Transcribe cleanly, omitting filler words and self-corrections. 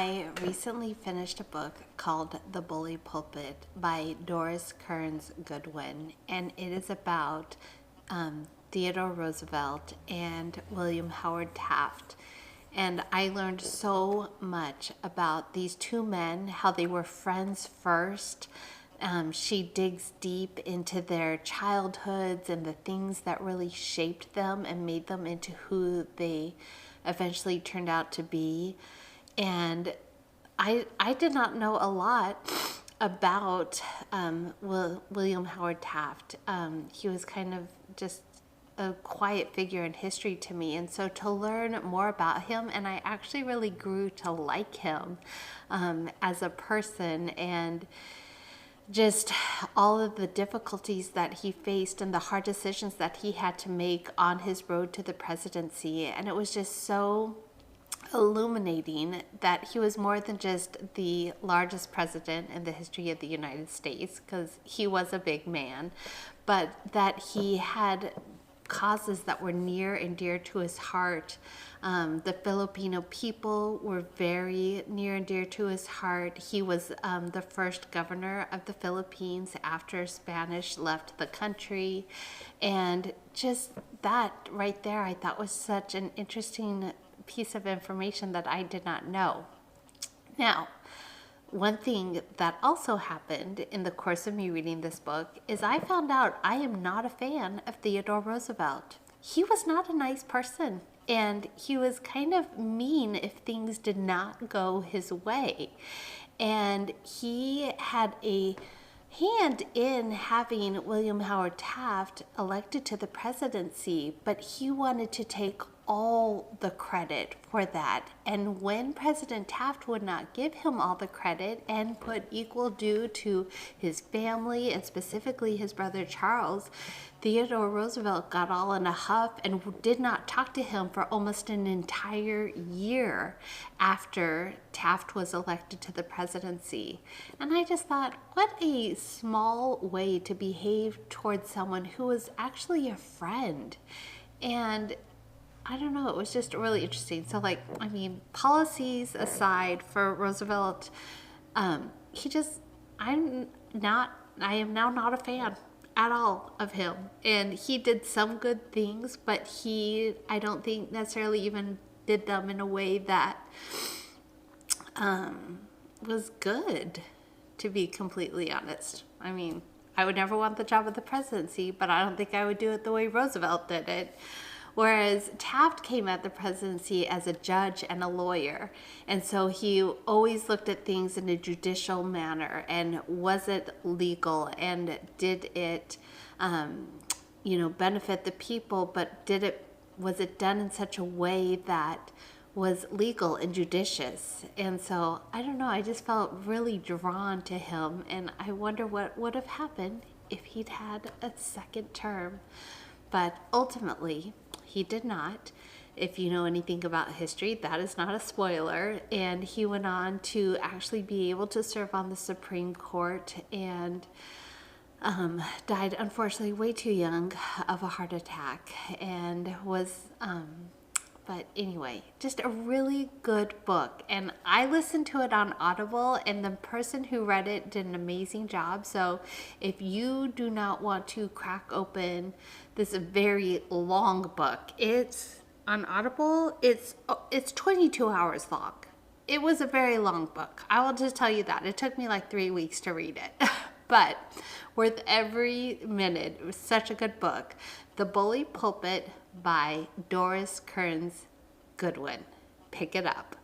I recently finished a book called The Bully Pulpit by Doris Kearns Goodwin, and it is about Theodore Roosevelt and William Howard Taft. And I learned so much about these two men, how they were friends first. She digs deep into their childhoods and the things that really shaped them and made them into who they eventually turned out to be. And I did not know a lot about William Howard Taft. He was kind of just a quiet figure in history to me, and so to learn more about him, and I actually really grew to like him as a person, and just all of the difficulties that he faced and the hard decisions that he had to make on his road to the presidency. And it was just so illuminating that he was more than just the largest president in the history of the United States, because he was a big man, but that he had causes that were near and dear to his heart. The Filipino people were very near and dear to his heart. He was the first governor of the Philippines after Spanish left the country. And just that right there, I thought was such an interesting piece of information that I did not know. Now, one thing that also happened in the course of me reading this book is I found out I am not a fan of Theodore Roosevelt. He was not a nice person, and he was kind of mean if things did not go his way. And he had a hand in having William Howard Taft elected to the presidency, but he wanted to take all the credit for that. And when President Taft would not give him all the credit and put equal due to his family and specifically his brother Charles, Theodore Roosevelt got all in a huff and did not talk to him for almost an entire year after Taft was elected to the presidency. And I just thought, what a small way to behave towards someone who was actually a friend. And I don't know, it was just really interesting. So policies aside for Roosevelt, I am now not a fan at all of him. And he did some good things, but I don't think necessarily even did them in a way that was good, to be completely honest. I mean, I would never want the job of the presidency, but I don't think I would do it the way Roosevelt did it. Whereas Taft came at the presidency as a judge and a lawyer. And so he always looked at things in a judicial manner, and was it legal, and did it, benefit the people, but was it done in such a way that was legal and judicious? And so, I don't know, I just felt really drawn to him, and I wonder what would have happened if he'd had a second term. But ultimately, he did not. If you know anything about history, that is not a spoiler. And he went on to actually be able to serve on the Supreme Court, and died unfortunately way too young of a heart attack, and was but anyway, just a really good book. And I listened to it on Audible, and the person who read it did an amazing job. So if you do not want to crack open this very long book, it's on Audible, it's 22 hours long. It was a very long book. I will just tell you that. It took me like 3 weeks to read it. But worth every minute. It was such a good book. The Bully Pulpit by Doris Kearns Goodwin. Pick it up.